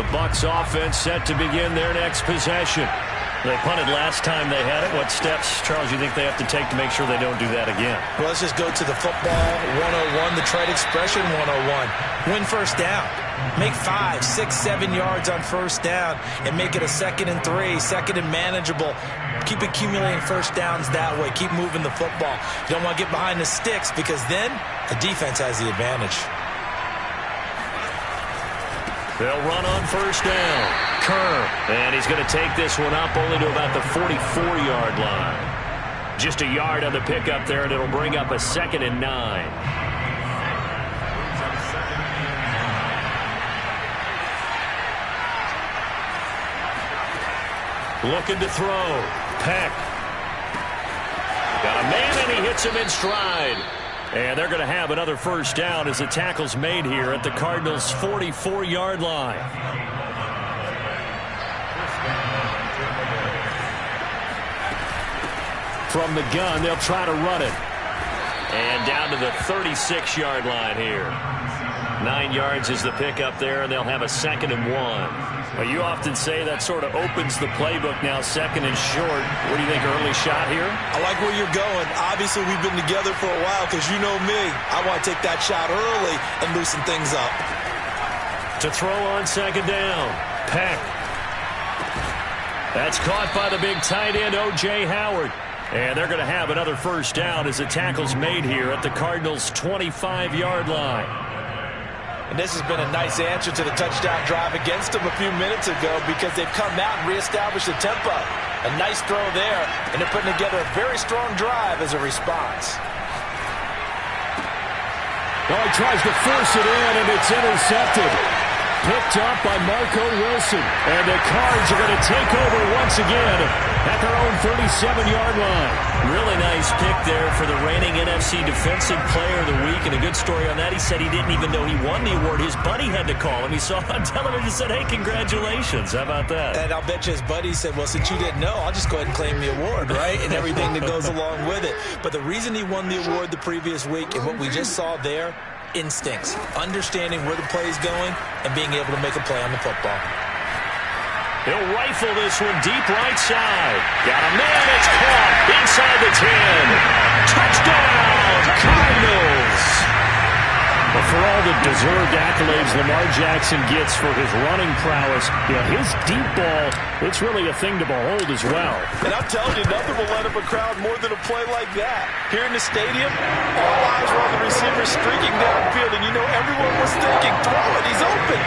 The Bucs offense set to begin their next possession. They punted last time they had it. What steps, Charles, you think they have to take to make sure they don't do that again? Well, let's just go to the football 101, the trade expression 101. Win first down. Make 5, 6, 7 yards on first down and make it a 2nd and 3, 2nd and manageable. Keep accumulating first downs that way. Keep moving the football. You don't want to get behind the sticks because then the defense has the advantage. They'll run on first down. Kerr, and he's going to take this one up only to about the 44-yard line. Just a yard on the pickup there, and it'll bring up a 2nd and 9. Looking to throw. Peck. Got a man, and he hits him in stride. And they're going to have another first down as the tackle's made here at the Cardinals' 44-yard line. From the gun, they'll try to run it. And down to the 36-yard line here. 9 yards is the pickup there, and they'll have a 2nd and 1. Well, you often say that sort of opens the playbook now, 2nd and short. What do you think, early shot here? I like where you're going. Obviously, we've been together for a while because you know me. I want to take that shot early and loosen things up. To throw on 2nd down. Peck. That's caught by the big tight end, O.J. Howard. And they're going to have another first down as the tackle's made here at the Cardinals' 25-yard line. And this has been a nice answer to the touchdown drive against them a few minutes ago because they've come out and reestablished the tempo. A nice throw there, and they're putting together a very strong drive as a response. Oh, he tries to force it in, and it's intercepted. Picked up by Marco Wilson. And the Cards are going to take over once again at their own 37-yard line. Really nice pick there for the reigning NFC Defensive Player of the Week. And a good story on that, he said he didn't even know he won the award. His buddy had to call him. He saw on television and said, hey, congratulations. How about that? And I'll bet you his buddy said, well, since you didn't know, I'll just go ahead and claim the award, right? And everything that goes along with it. But the reason he won the award the previous week and what we just saw there, instincts, understanding where the play is going and being able to make a play on the football. He'll rifle this one deep right side. Got a man, it's caught inside the 10. Touchdown, Cardinals! But for all the deserved accolades Lamar Jackson gets for his running prowess, his deep ball, it's really a thing to behold as well. And I'm telling you, nothing will light up a crowd more than a play like that. Here in the stadium, all eyes were on the receiver streaking downfield, and you know everyone was thinking, throw it, he's open.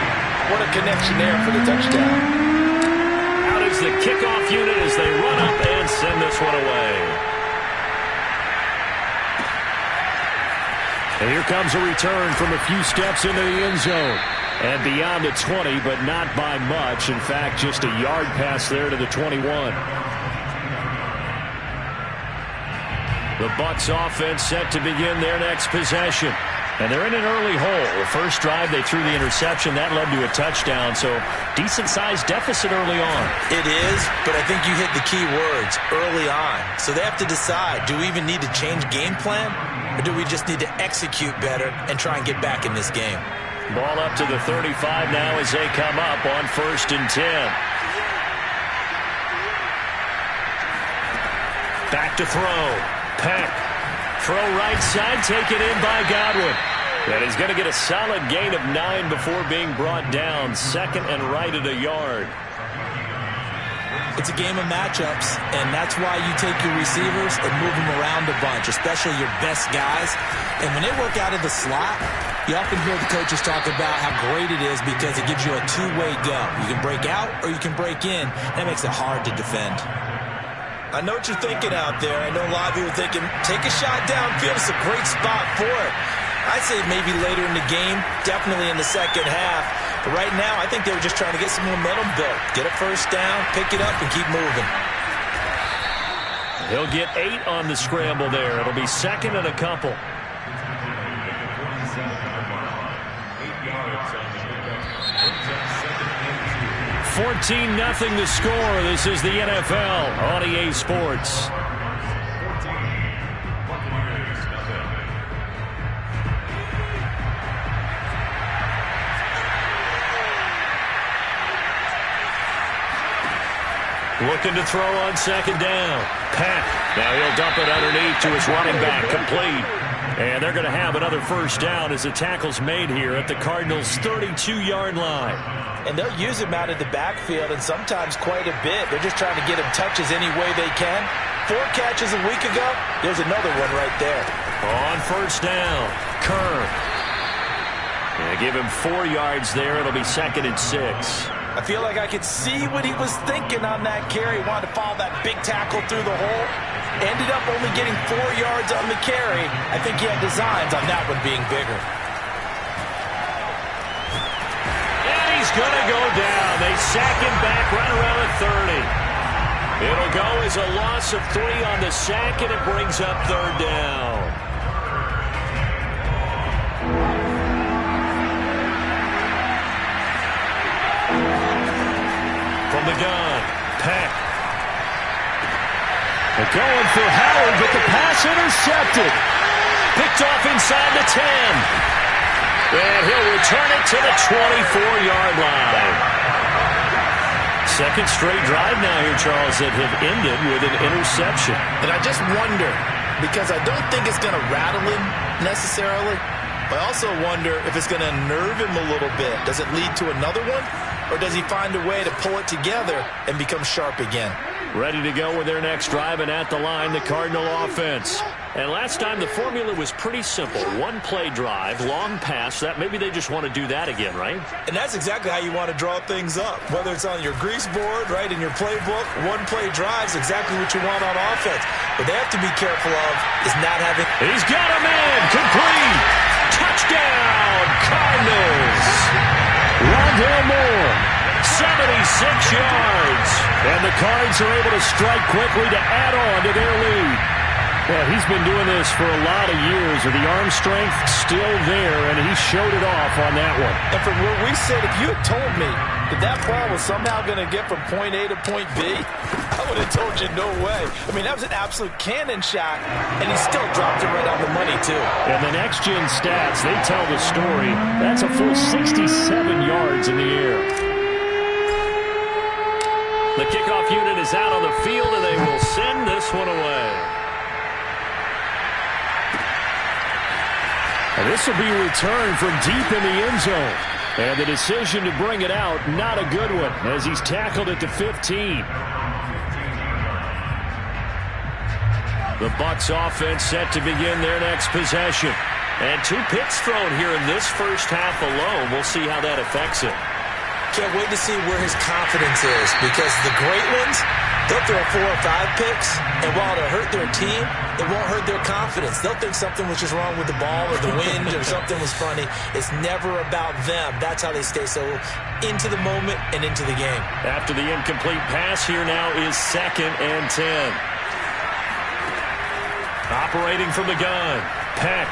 What a connection there for the touchdown. Out is the kickoff unit as they run up and send this one away. And here comes a return from a few steps into the end zone. And beyond the 20, but not by much. In fact, just a yard pass there to the 21. The Bucs offense set to begin their next possession. And they're in an early hole. The first drive, they threw the interception. That led to a touchdown. So decent-sized deficit early on. It is, but I think you hit the key words, early on. So they have to decide, do we even need to change game plan? Or do we just need to execute better and try and get back in this game? Ball up to the 35 now as they come up on 1st and 10. Back to throw. Peck. Throw right side, taken in by Godwin. And he's going to get a solid gain of 9 before being brought down. 2nd and right at a yard. It's a game of matchups, and that's why you take your receivers and move them around a bunch, especially your best guys. And when they work out of the slot, you often hear the coaches talk about how great it is because it gives you a two-way go. You can break out or you can break in. That makes it hard to defend. I know what you're thinking out there. I know a lot of you are thinking, take a shot downfield. It's a great spot for it. I'd say maybe later in the game, definitely in the second half. But right now, I think they were just trying to get some momentum built. Get a first down, pick it up, and keep moving. He'll get 8 on the scramble there. It'll be 2nd and a couple. 14-0 the score. This is the NFL on EA Sports. Looking to throw on second down. Peck. Now he'll dump it underneath to his running back. Complete. And they're going to have another first down as the tackle's made here at the Cardinals' 32-yard line. And they'll use him out of the backfield, and sometimes quite a bit. They're just trying to get him touches any way they can. 4 catches a week ago. There's another one right there. On first down, Kerr. And give him 4 yards there. It'll be 2nd and 6. I feel like I could see what he was thinking on that carry. He wanted to follow that big tackle through the hole. Ended up only getting 4 yards on the carry. I think he had designs on that one being bigger. And he's going to go down. They sack him back right around the 30. It'll go as a loss of 3 on the sack, and it brings up 3rd down. From the gun, Peck. They're going for Howard, but the pass intercepted. Picked off inside the 10. And he'll return it to the 24-yard line. Second straight drive now here, Charles, that have ended with an interception. And I just wonder, because I don't think it's going to rattle him necessarily, but I also wonder if it's going to unnerve him a little bit. Does it lead to another one? Or does he find a way to pull it together and become sharp again? Ready to go with their next drive, and at the line, the Cardinal offense. And last time, the formula was pretty simple. 1-play drive, long pass. That maybe they just want to do that again, right? And that's exactly how you want to draw things up. Whether it's on your grease board, right, in your playbook, 1-play drive is exactly what you want on offense. What they have to be careful of is not having... He's got a man, complete! Touchdown, Cardinals! Rondale Moore, 76 yards. And the Cards are able to strike quickly to add on to their lead. Well, he's been doing this for a lot of years, with the arm strength still there, and he showed it off on that one. And from where we sit, if you had told me that that ball was somehow going to get from point A to point B, I would have told you no way. I mean, that was an absolute cannon shot, and he still dropped it right on the money, too. And the next-gen stats, they tell the story. That's a full 67 yards in the air. The kickoff unit is out on the field, and they will send this one away. And this will be returned from deep in the end zone. And the decision to bring it out, not a good one, as he's tackled at the 15. The Bucs offense set to begin their next possession. And 2 picks thrown here in this first half alone. We'll see how that affects it. Can't wait to see where his confidence is, because the great ones, they'll throw 4 or 5 picks, and while it'll hurt their team, it won't hurt their confidence. They'll think something was just wrong with the ball or the wind or something was funny. It's never about them. That's how they stay so into the moment and into the game. After the incomplete pass, here now is 2nd and 10. Operating from the gun, Peck.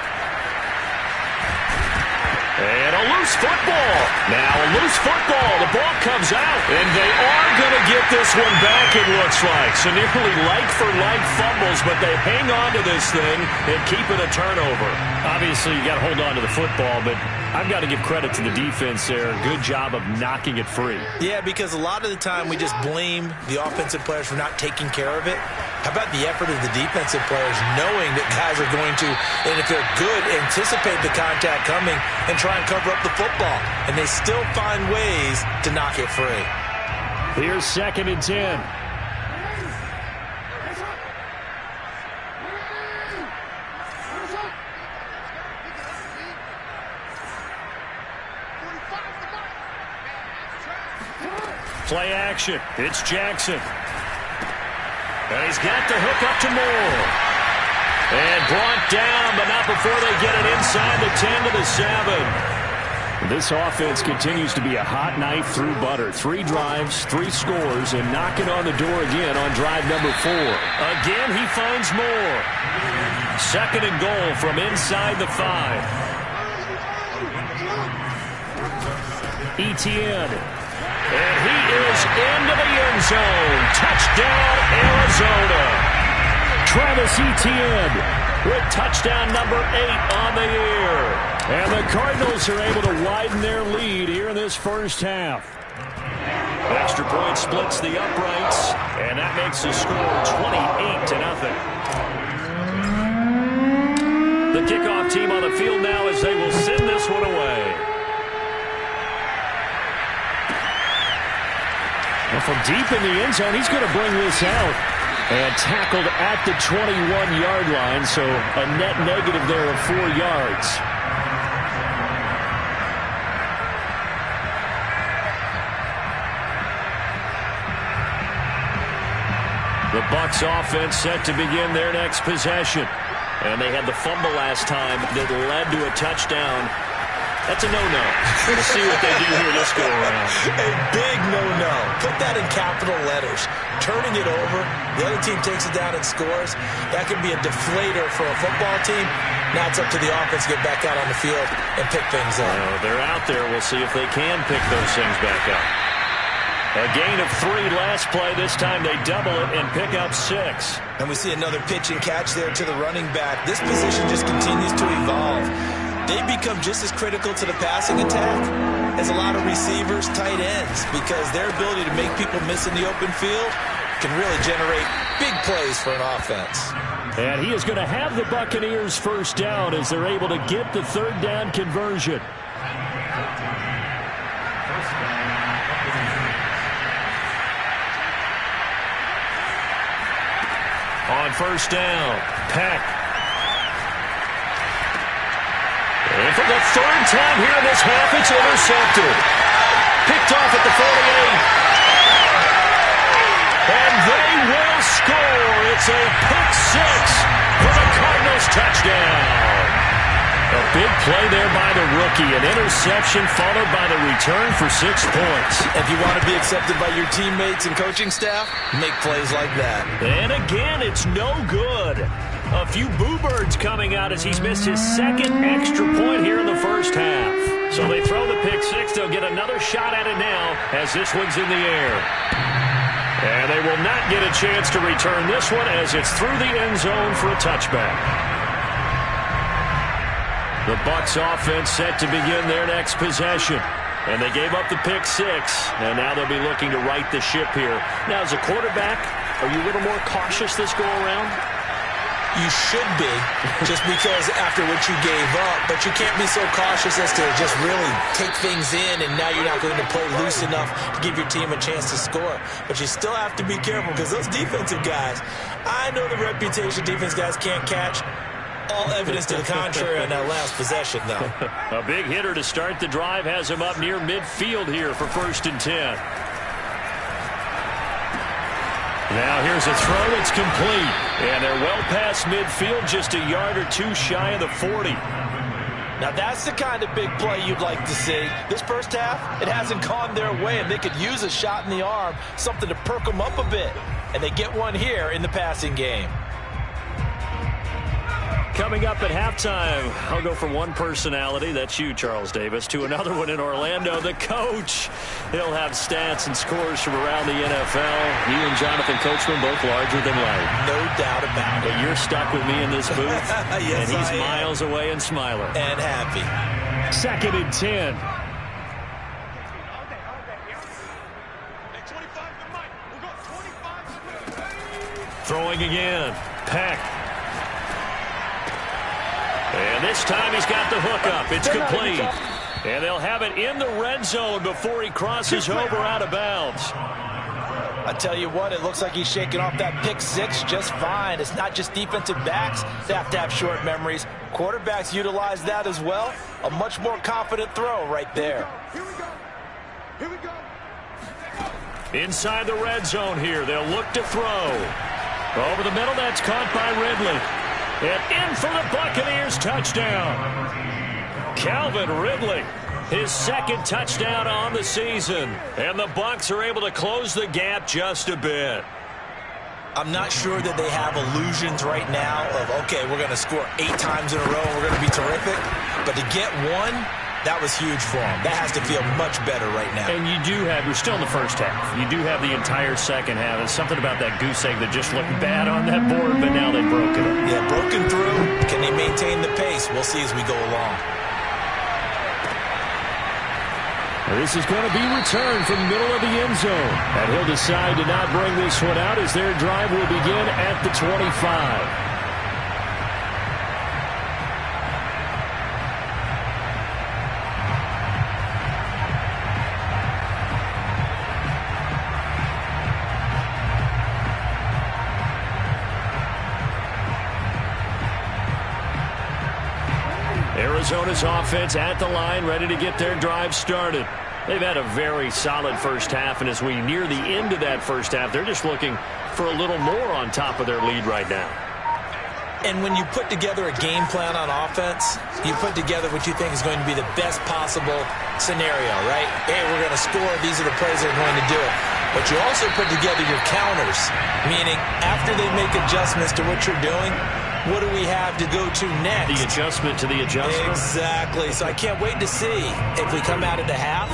And a loose football. Now a loose football. The ball comes out. And they are going to get this one back, it looks like. So nearly like-for-like fumbles, but they hang on to this thing and keep it a turnover. Obviously, you got to hold on to the football, but I've got to give credit to the defense there. Good job of knocking it free. Yeah, because a lot of the time we just blame the offensive players for not taking care of it. How about the effort of the defensive players knowing that guys are going to, and if they're good, anticipate the contact coming and try and cover up the football. And they still find ways to knock it free. Here's 2nd and 10. Play action. It's Jackson. And he's got the hook up to Moore. And brought down, but not before they get it inside the 10 to the 7. This offense continues to be a hot knife through butter. 3 drives, 3 scores, and knocking on the door again on drive number 4. Again, he finds Moore. 2nd and goal from inside the 5. Etienne. And he is into the end zone. Touchdown, Arizona. Travis Etienne with touchdown number 8 on the year. And the Cardinals are able to widen their lead here in this first half. Extra point splits the uprights, and that makes the score 28-0. The kickoff team on the field now as they will send this one away. And from deep in the end zone, he's going to bring this out. And tackled at the 21-yard line, so a net negative there of 4 yards. The Bucs offense set to begin their next possession. And they had the fumble last time that led to a touchdown. That's a no-no. We'll see what they do here this go-around. A big no-no. Put that in capital letters. Turning it over, the other team takes it down and scores. That can be a deflator for a football team. Now it's up to the offense to get back out on the field and pick things up. They're out there. We'll see if they can pick those things back up. A gain of 3 last play. This time they double it and pick up 6. And we see another pitch and catch there to the running back. This position just continues to evolve. They become just as critical to the passing attack as a lot of receivers, tight ends, because their ability to make people miss in the open field can really generate big plays for an offense. And he is going to have the Buccaneers first down as they're able to get the 3rd down conversion. On first down, Peck. And for the 3rd time here in this half, it's intercepted. Picked off at the 48. And they will score. It's a pick 6 for the Cardinals touchdown. A big play there by the rookie. An interception followed by the return for 6 points. If you want to be accepted by your teammates and coaching staff, make plays like that. And again, it's no good. A few boo birds coming out as he's missed his 2nd extra point here in the first half. So they throw the pick 6. They'll get another shot at it now as this one's in the air. And they will not get a chance to return this one as it's through the end zone for a touchback. The Bucs offense set to begin their next possession. And they gave up the pick 6. And now they'll be looking to right the ship here. Now, as a quarterback, are you a little more cautious this go-around? You should be, just because after what you gave up. But you can't be so cautious as to just really take things in, and now you're not going to play loose enough to give your team a chance to score. But you still have to be careful because those defensive guys, I know the reputation defense guys can't catch. All evidence to the contrary on that last possession, though. A big hitter to start the drive has him up near midfield here for 1st and 10. Now here's a throw that's complete. And they're well past midfield, just a yard or 2 shy of the 40. Now that's the kind of big play you'd like to see. This first half, it hasn't gone their way, and they could use a shot in the arm, something to perk them up a bit. And they get one here in the passing game. Coming up at halftime, I'll go from one personality, that's you, Charles Davis, to another one in Orlando, the coach. He'll have stats and scores from around the NFL. You and Jonathan Coachman both larger than life. No doubt about it. But you're stuck with me in this booth, yes, and he's miles away and smiling. And happy. 2nd and 10. Throwing again, Peck. And this time he's got the hook up. It's complete. And they'll have it in the red zone before he crosses over out of bounds. I tell you what, it looks like he's shaking off that pick 6 just fine. It's not just defensive backs that have to have short memories. Quarterbacks utilize that as well. A much more confident throw right there. Here we go. Here we go. Inside the red zone here. They'll look to throw. Over the middle, that's caught by Ridley. And in for the Buccaneers touchdown. Calvin Ridley, his 2nd touchdown on the season. And the Bucs are able to close the gap just a bit. I'm not sure that they have illusions right now of, okay, we're going to score 8 times in a row. We're going to be terrific. But to get one, that was huge for them. That has to feel much better right now. And you're still in the first half. You do have the entire second half. It's something about that goose egg that just looked bad on that board, but now they've broken it. Yeah, broken through. Can they maintain the pace? We'll see as we go along. This is going to be returned from the middle of the end zone. And he'll decide to not bring this one out as their drive will begin at the 25. Arizona's offense at the line, ready to get their drive started. They've had a very solid first half, and as we near the end of that first half, they're just looking for a little more on top of their lead right now. And when you put together a game plan on offense, you put together what you think is going to be the best possible scenario, right? Hey, we're going to score. These are the plays that are going to do it. But you also put together your counters, meaning after they make adjustments to what you're doing, what do we have to go to next? The adjustment to the adjustment. Exactly. So I can't wait to see if we come out of the half,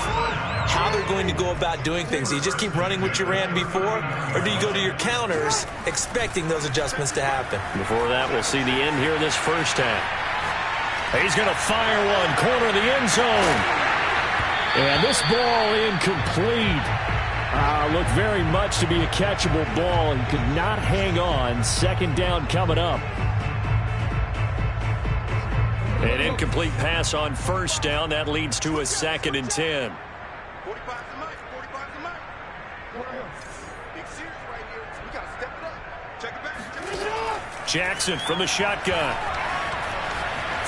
how they're going to go about doing things. Do you just keep running what you ran before, or do you go to your counters expecting those adjustments to happen? Before that, we'll see the end here in this first half. He's going to fire one, corner of the end zone. And this ball incomplete. Looked very much to be a catchable ball and could not hang on. Second down coming up. An incomplete pass on first down. That leads to a 2nd and 10. 45's the mic. 45's the mic. Big series right here. We got to step it up. Check it back. Check it out. Jackson from the shotgun.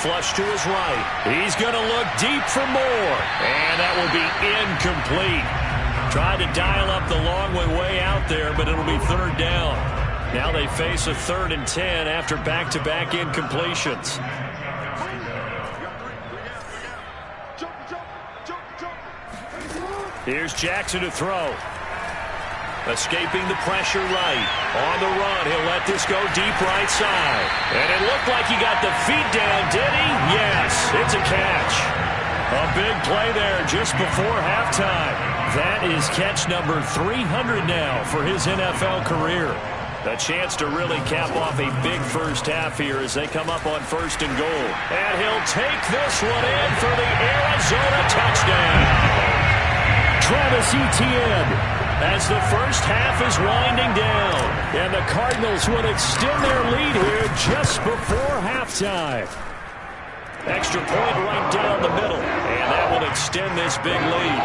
Flush to his right. He's going to look deep for more. And that will be incomplete. Tried to dial up the long way out there, but it'll be 3rd down. Now they face a 3rd and 10 after back-to-back incompletions. Here's Jackson to throw. Escaping the pressure right. On the run, he'll let this go deep right side. And it looked like he got the feet down, did he? Yes, it's a catch. A big play there just before halftime. That is catch number 300 now for his NFL career. A chance to really cap off a big first half here as they come up on 1st and goal. And he'll take this one in for the Arizona touchdown. Travis Etienne as the first half is winding down. And the Cardinals would extend their lead here just before halftime. Extra point right down the middle. And that will extend this big lead.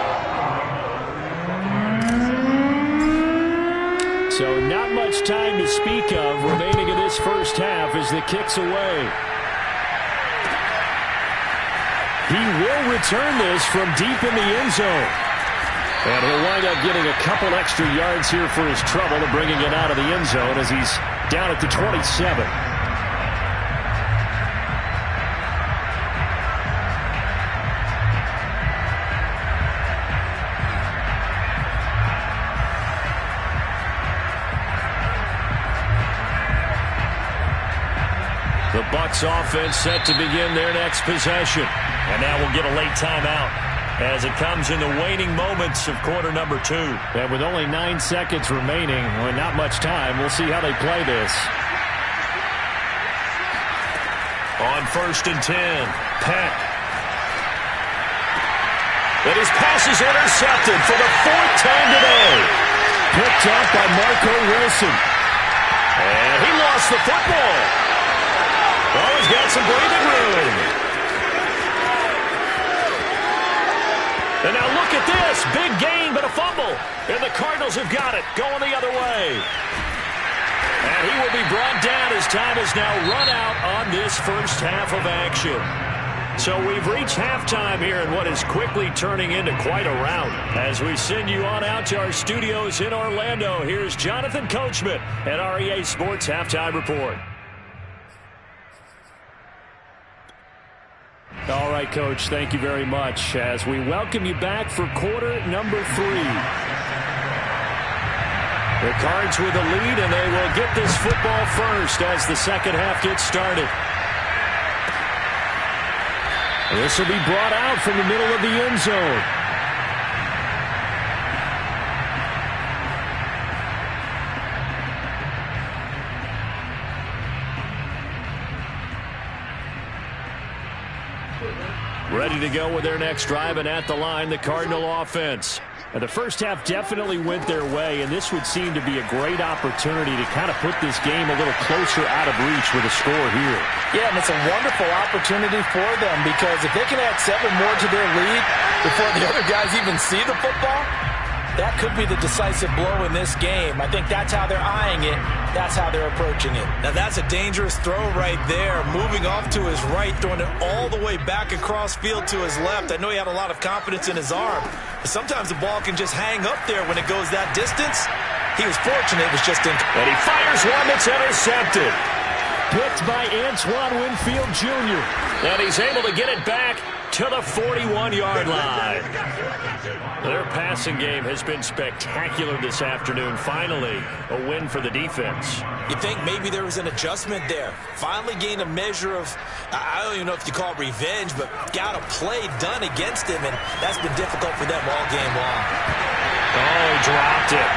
So not much time to speak of remaining in this first half as the kick's away. He will return this from deep in the end zone. And he'll wind up getting a couple extra yards here for his trouble and bringing it out of the end zone as he's down at the 27. The Bucs offense set to begin their next possession. And now we'll get a late timeout as it comes in the waning moments of quarter number 2. And with only 9 seconds remaining, well, not much time, we'll see how they play this. On 1st and 10, Peck. And his pass is intercepted for the 4th time today. Picked up by Marco Wilson. And he lost the football. Oh, he's got some breathing room. And now look at this. Big gain, but a fumble. And the Cardinals have got it. Going the other way. And he will be brought down as time is now run out on this first half of action. So we've reached halftime here in what is quickly turning into quite a rout. As we send you on out to our studios in Orlando, here's Jonathan Coachman at REA Sports Halftime Report. All right, Coach, thank you very much as we welcome you back for quarter number 3. The Cards with the lead, and they will get this football first as the second half gets started. This will be brought out from the middle of the end zone. Ready to go with their next drive, and at the line, the Cardinal offense. And the first half definitely went their way, and this would seem to be a great opportunity to kind of put this game a little closer out of reach with a score here. Yeah, and it's a wonderful opportunity for them, because if they can add 7 more to their lead before the other guys even see the football, that could be the decisive blow in this game. I think that's how they're eyeing it. That's how they're approaching it. Now, that's a dangerous throw right there. Moving off to his right, throwing it all the way back across field to his left. I know he had a lot of confidence in his arm, but sometimes the ball can just hang up there when it goes that distance. He was fortunate. It was just in. And he fires one that's intercepted. Picked by Antoine Winfield Jr. And he's able to get it back to the 41-yard line. Their passing game has been spectacular this afternoon. Finally, a win for the defense. You think maybe there was an adjustment there. Finally gained a measure of, I don't even know if you call it revenge, but got a play done against him, and that's been difficult for them all game long. Oh, he dropped it.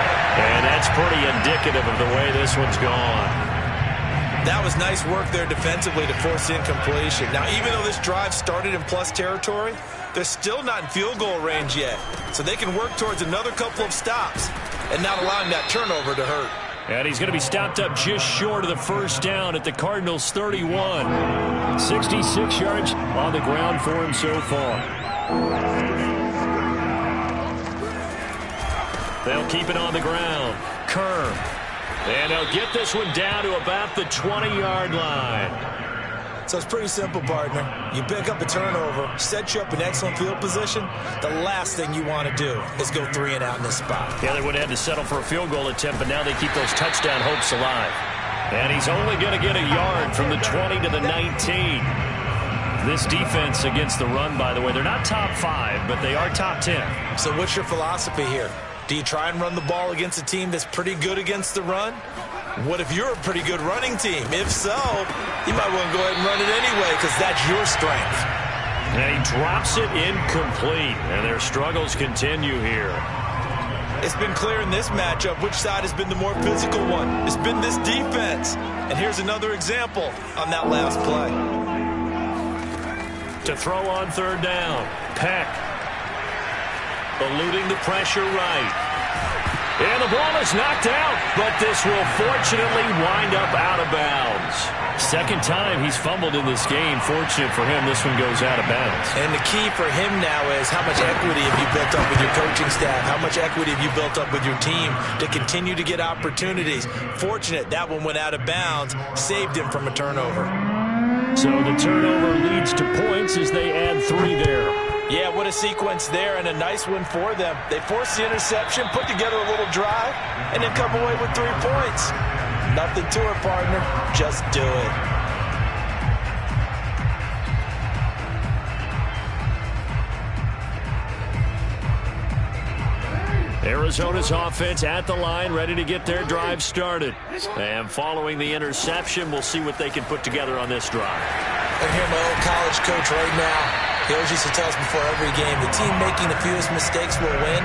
And that's pretty indicative of the way this one's gone. That was nice work there defensively to force incompletion. Now, even though this drive started in plus territory, they're still not in field goal range yet. So they can work towards another couple of stops and not allowing that turnover to hurt. And he's going to be stopped up just short of the first down at the Cardinals' 31. 66 yards on the ground for him so far. They'll keep it on the ground. Kerr. And they'll get this one down to about the 20-yard line. So it's pretty simple, partner. You pick up a turnover, set you up in excellent field position. The last thing you want to do is go 3 and out in this spot. Yeah, they would have had to settle for a field goal attempt, but now they keep those touchdown hopes alive. And he's only going to get a yard from the 20 to the 19. This defense against the run, by the way, they're not top 5, but they are top 10. So what's your philosophy here? Do you try and run the ball against a team that's pretty good against the run? What if you're a pretty good running team? If so, you might want to go ahead and run it anyway, because that's your strength. And he drops it incomplete, and their struggles continue here. It's been clear in this matchup which side has been the more physical one. It's been this defense. And here's another example on that last play. To throw on third down, Peck. Eluding the pressure right. And the ball is knocked out, but this will fortunately wind up out of bounds. Second time he's fumbled in this game. Fortunate for him, this one goes out of bounds. And the key for him now is how much equity have you built up with your coaching staff? How much equity have you built up with your team to continue to get opportunities? Fortunate that one went out of bounds, saved him from a turnover. So the turnover leads to points as they add 3 there. Yeah, what a sequence there, and a nice one for them. They forced the interception, put together a little drive, and then come away with 3 points. Nothing to it, partner. Just do it. Arizona's offense at the line, ready to get their drive started. And following the interception, we'll see what they can put together on this drive. I hear my old college coach right now. He always used to tell us before every game, the team making the fewest mistakes will win.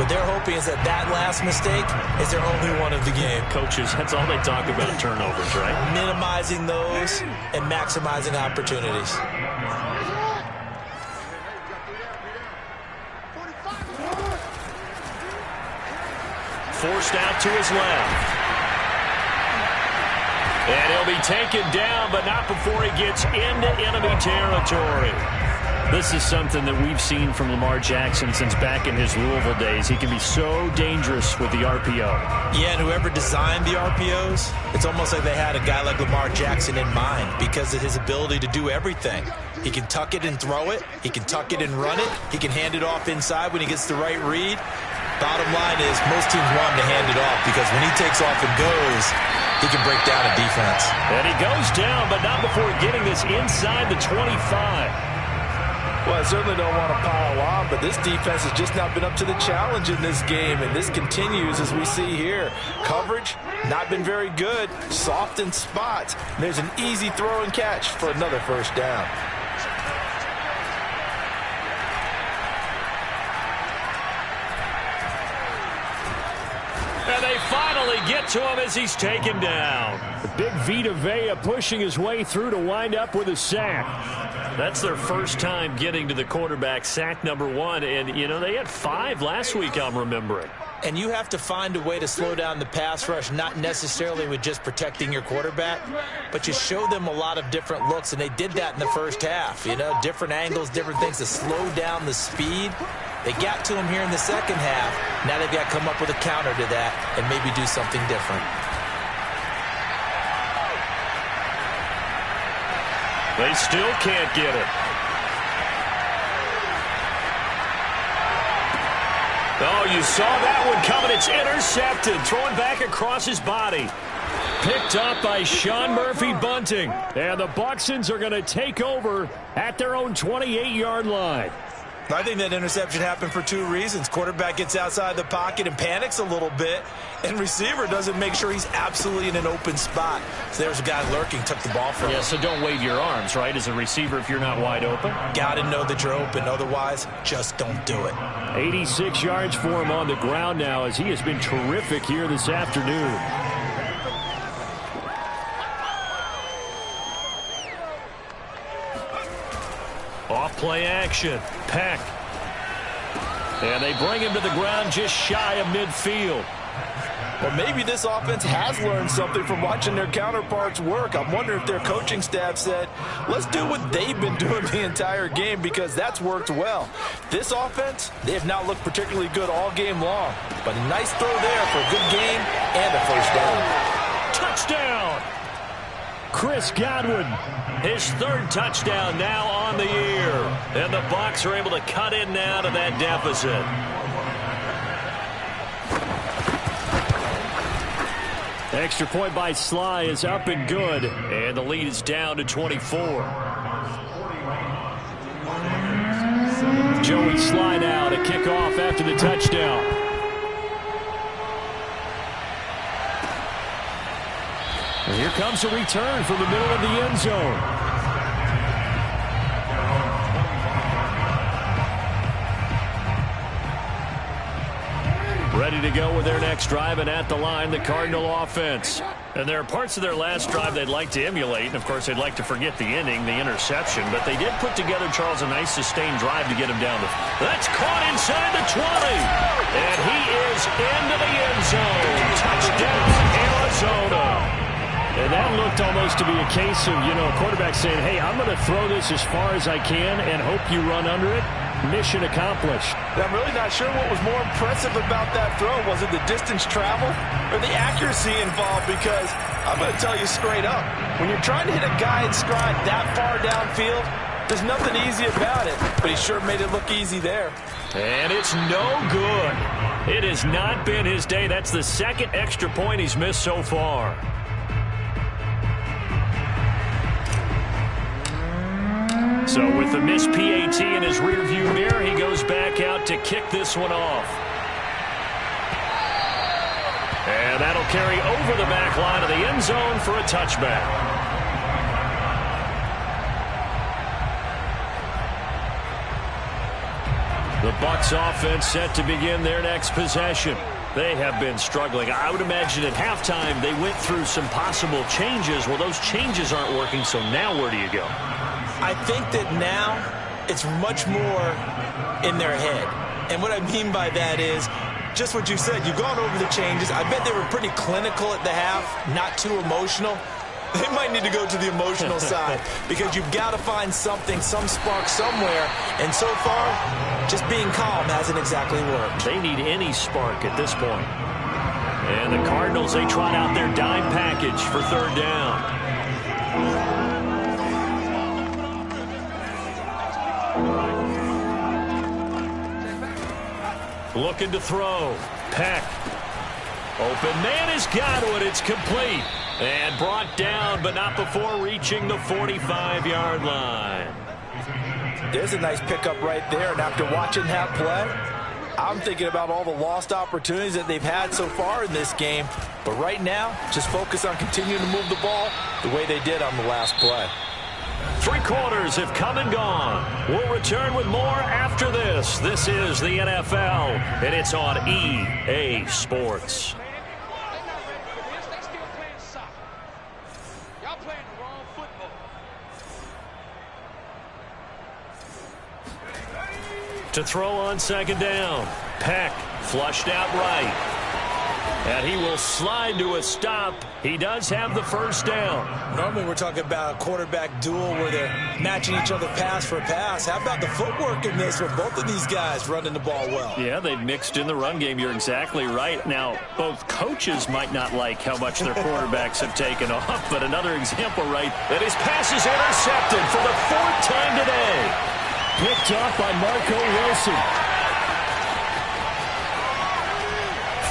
What they're hoping is that that last mistake is their only one of the game. Coaches, that's all they talk about, turnovers, right? Minimizing those and maximizing opportunities. Forced out to his left. And he'll be taken down, but not before he gets into enemy territory. This is something that we've seen from Lamar Jackson since back in his Louisville days. He can be so dangerous with the RPO. Yeah, and whoever designed the RPOs, it's almost like they had a guy like Lamar Jackson in mind because of his ability to do everything. He can tuck it and throw it. He can tuck it and run it. He can hand it off inside when he gets the right read. Bottom line is most teams want him to hand it off because when he takes off and goes, he can break down a defense. And he goes down, but not before getting this inside the 25. Well, I certainly don't want to pile on, but this defense has just not been up to the challenge in this game, and this continues as we see here. Coverage, not been very good, soft in spots. And there's an easy throw and catch for another first down. And they finally finally get to him as he's taken down. The big Vita Vea pushing his way through to wind up with a sack. That's their first time getting to the quarterback, sack number 1. And, you know, they had 5 last week, I'm remembering. And you have to find a way to slow down the pass rush, not necessarily with just protecting your quarterback, but you show them a lot of different looks, and they did that in the first half. You know, different angles, different things to slow down the speed. They got to him here in the second half. Now they've got to come up with a counter to that and maybe do something different. They still can't get it. Oh, you saw that one coming. It's intercepted. Throwing back across his body. Picked up by Sean Murphy-Bunting. And the Buxtons are going to take over at their own 28-yard line. I think that interception happened for 2 reasons. Quarterback gets outside the pocket and panics a little bit, and receiver doesn't make sure he's absolutely in an open spot. So there's a guy lurking, took the ball from him. Yeah, so don't wave your arms, right, as a receiver if you're not wide open. Got to know that you're open. Otherwise, just don't do it. 86 yards for him on the ground now as he has been terrific here this afternoon. Off play action. Peck. And they bring him to the ground just shy of midfield. Well, maybe this offense has learned something from watching their counterparts work. I'm wondering if their coaching staff said, let's do what they've been doing the entire game, because that's worked well. This offense, they have not looked particularly good all game long. But a nice throw there for a good game and a first down. Touchdown! Chris Godwin, his 3rd touchdown now on the year. And the Bucs are able to cut in now to that deficit. Extra point by Sly is up and good. And the lead is down to 24. Joey Sly now to kick off after the touchdown. And here comes a return from the middle of the end zone. Ready to go with their next drive, and at the line, the Cardinal offense. And there are parts of their last drive they'd like to emulate, and of course they'd like to forget the inning, the interception, but they did put together, Charles, a nice sustained drive to get him down. That's caught inside the 20, and he is into the end zone. Touchdown, Arizona. And that looked almost to be a case of, you know, a quarterback saying, hey, I'm going to throw this as far as I can and hope you run under it. Mission accomplished. I'm really not sure what was more impressive about that throw. Was it the distance traveled or the accuracy involved? Because I'm going to tell you straight up, when you're trying to hit a guy in stride that far downfield, there's nothing easy about it. But he sure made it look easy there. And it's no good. It has not been his day. That's the 2nd extra point he's missed so far. So with the missed PAT in his rearview mirror, he goes back out to kick this one off. And that'll carry over the back line of the end zone for a touchback. The Bucs offense set to begin their next possession. They have been struggling. I would imagine at halftime they went through some possible changes. Well, those changes aren't working, so now where do you go? I think that now it's much more in their head. And what I mean by that is just what you said. You've gone over the changes. I bet they were pretty clinical at the half, not too emotional. They might need to go to the emotional side because you've got to find something, some spark somewhere. And so far, just being calm hasn't exactly worked. They need any spark at this point. And the Cardinals, they trot out their dime package for 3rd down. Looking to throw. Peck. Open man is Godwin. It's complete. And brought down, but not before reaching the 45-yard line. There's a nice pickup right there. And after watching that play, I'm thinking about all the lost opportunities that they've had so far in this game. But right now, just focus on continuing to move the ball the way they did on the last play. 3 quarters have come and gone. We'll return with more after this. This is the NFL, and it's on EA Sports. To throw on second down. Peck flushed out right. And he will slide to a stop. He does have the first down. Normally we're talking about a quarterback duel where they're matching each other pass for pass. How about the footwork in this with both of these guys running the ball well? Yeah, they've mixed in the run game. You're exactly right. Now, both coaches might not like how much their quarterbacks have taken off, but another example, right, that his pass is intercepted for the 4th time today. Picked off by Marco Wilson.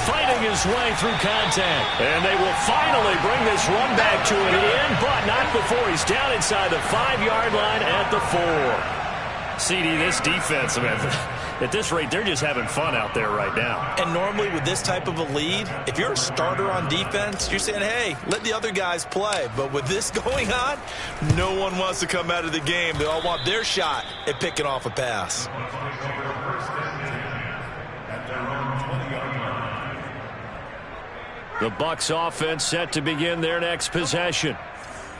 Fighting his way through contact. And they will finally bring this run back to an end, but not before he's down inside the 5-yard line at the 4. CD, this defense, I mean, at this rate, they're just having fun out there right now. And normally with this type of a lead, if you're a starter on defense, you're saying, hey, let the other guys play. But with this going on, no one wants to come out of the game. They all want their shot at picking off a pass. The Bucs offense set to begin their next possession.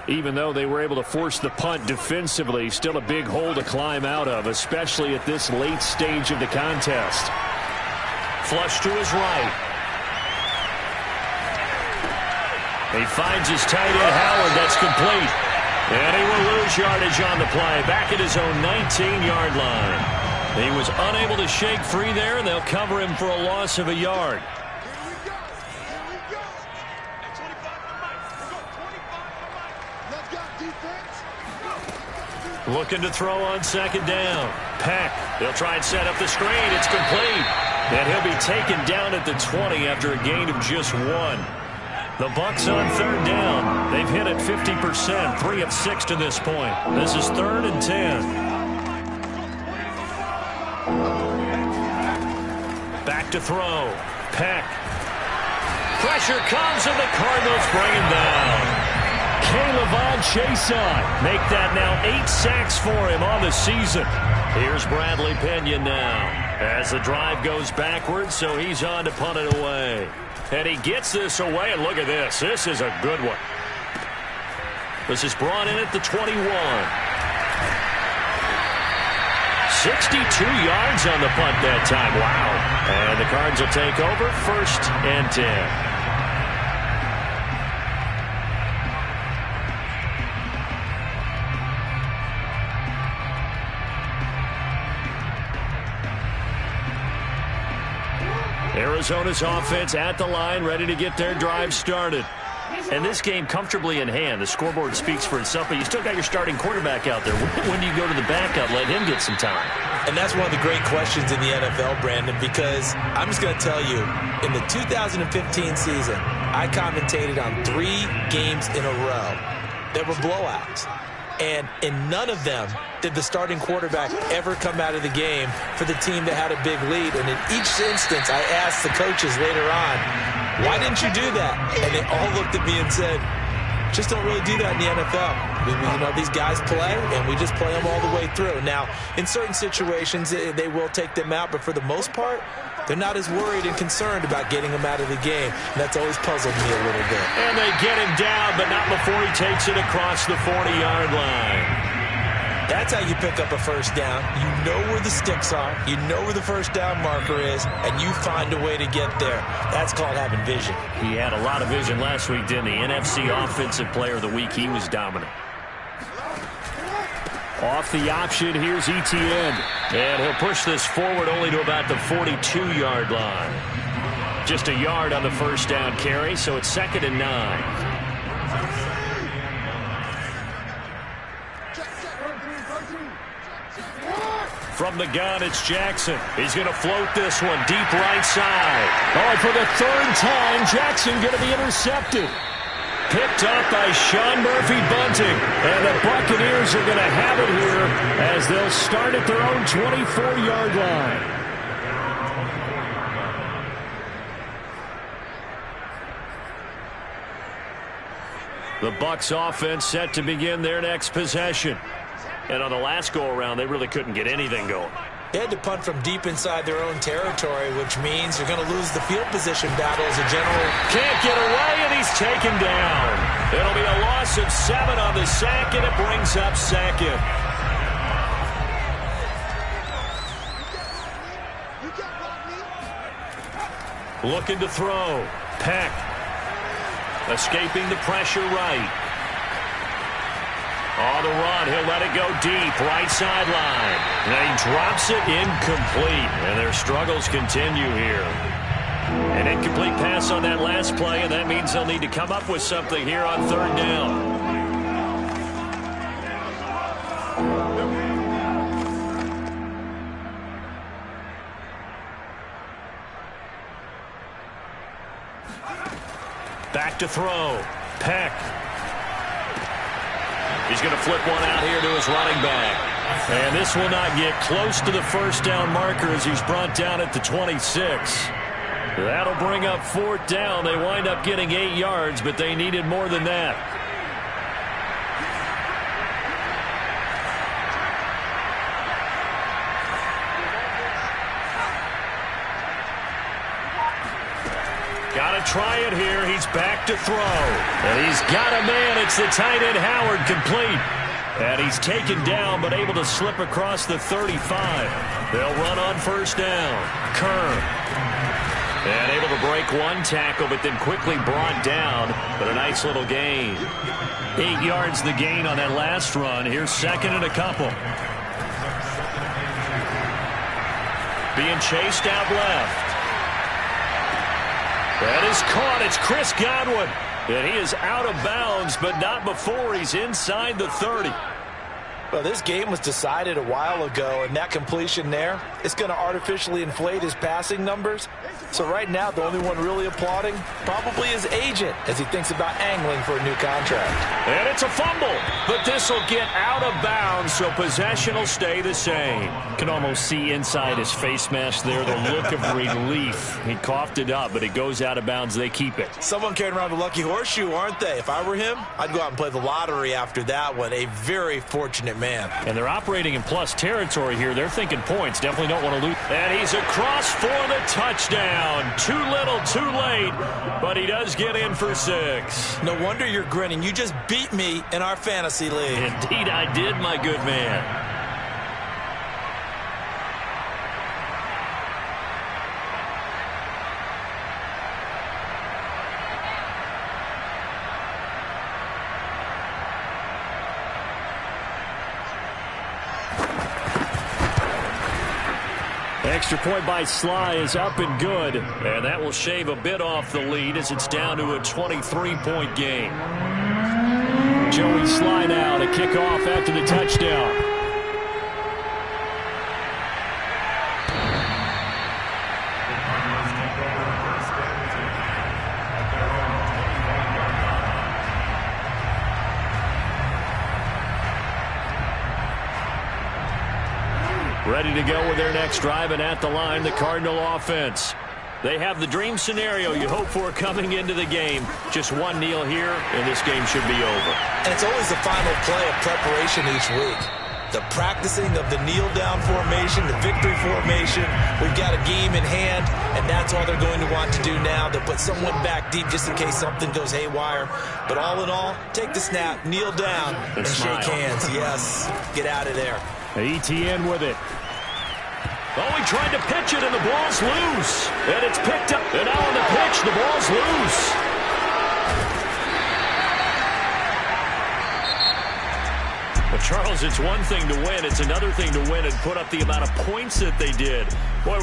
Even though they were able to force the punt defensively, still a big hole to climb out of, especially at this late stage of the contest. Flush to his right. He finds his tight end, Howard. That's complete. And he will lose yardage on the play, back at his own 19-yard line. He was unable to shake free there, and they'll cover him for a loss of a yard. Looking to throw on second down. Peck. They'll try and set up the screen. It's complete. And he'll be taken down at the 20 after a gain of just 1. The Bucs on 3rd down. They've hit it 50%, 3 of 6 to this point. This is 3rd and 10. Back to throw. Peck. Pressure comes and the Cardinals bring him down. K'Lavon Chaisson make that now 8 sacks for him on the season. Here's Bradley Pinion now as the drive goes backwards, so he's on to punt it away. And he gets this away, and look at this. This is a good one. This is brought in at the 21. 62 yards on the punt that time. Wow. And the Cards will take over 1st and 10. Arizona's offense at the line, ready to get their drive started. And this game comfortably in hand. The scoreboard speaks for itself, but you still got your starting quarterback out there. When do you go to the backup, let him get some time? And that's one of the great questions in the NFL, Brandon, because I'm just going to tell you, in the 2015 season, I commentated on 3 games in a row that were blowouts. And in none of them did the starting quarterback ever come out of the game for the team that had a big lead. And in each instance, I asked the coaches later on, why didn't you do that? And they all looked at me and said, just don't really do that in the NFL. You know, these guys play, and we just play them all the way through. Now, in certain situations, they will take them out, but for the most part, they're not as worried and concerned about getting him out of the game. And that's always puzzled me a little bit. And they get him down, but not before he takes it across the 40-yard line. That's how you pick up a first down. You know where the sticks are. You know where the first down marker is, and you find a way to get there. That's called having vision. He had a lot of vision last week, didn't he? NFC Offensive Player of the Week. He was dominant. Off the option, here's Etienne. And he'll push this forward only to about the 42-yard line. Just a yard on the first down carry, so it's 2nd and 9. From the gun, it's Jackson. He's going to float this one deep right side. Oh, for the 3rd time, Jackson going to be intercepted. Picked up by Sean Murphy-Bunting. And the Buccaneers are going to have it here as they'll start at their own 24-yard line. The Bucs offense set to begin their next possession. And on the last go-around, they really couldn't get anything going. They had to punt from deep inside their own territory, which means you're going to lose the field position battle as a general. Can't get away, and he's taken down. It'll be a loss of 7 on the sack, and it brings up 2nd. Looking to throw. Peck. Escaping the pressure right. On the run, he'll let it go deep, right sideline. And he drops it incomplete. And their struggles continue here. An incomplete pass on that last play, and that means they'll need to come up with something here on third down. Back to throw. Peck. He's going to flip one out here to his running back. And this will not get close to the first down marker as he's brought down at the 26. That'll bring up fourth down. They wind up getting 8 yards, but they needed more than that. Got to try it here. He's back to throw. And he's got a man. It's the tight end Howard, complete. And he's taken down but able to slip across the 35. They'll run on first down. Kern. And able to break one tackle but then quickly brought down. But a nice little gain. 8 yards the gain on that last run. Here's second and a couple. Being chased out left. That is caught. It's Chris Godwin. And he is out of bounds, but not before he's inside the 30. Well, this game was decided a while ago, and that completion there is going to artificially inflate his passing numbers. So right now, the only one really applauding probably his agent as he thinks about angling for a new contract. And it's a fumble, but this will get out of bounds, so possession will stay the same. Can almost see inside his face mask there the look of relief. He coughed it up, but it goes out of bounds. They keep it. Someone carrying around a lucky horseshoe, aren't they? If I were him, I'd go out and play the lottery after that one. A very fortunate man. And they're operating in plus territory here. They're thinking points. Definitely don't want to lose. And he's across for the touchdown. Too little, too late, but he does get in for 6. No wonder you're grinning. You just beat me in our fantasy league. Indeed I did, my good man. Extra point by Sly is up and good, and that will shave a bit off the lead as it's down to a 23-point game. Joey Sly now to kick off after the touchdown. Ready to go with their next drive, and at the line, the Cardinal offense. They have the dream scenario you hope for coming into the game. Just one kneel here, and this game should be over. And it's always the final play of preparation each week. The practicing of the kneel-down formation, the victory formation. We've got a game in hand, and that's all they're going to want to do now. They'll put someone back deep just in case something goes haywire. But all in all, take the snap, kneel down, and shake hands. Yes, get out of there. ETN with it. Oh, he tried to pitch it, and the ball's loose. And it's picked up. And now on the pitch, the ball's loose. But, Charles, it's one thing to win. It's another thing to win and put up the amount of points that they did. Boy,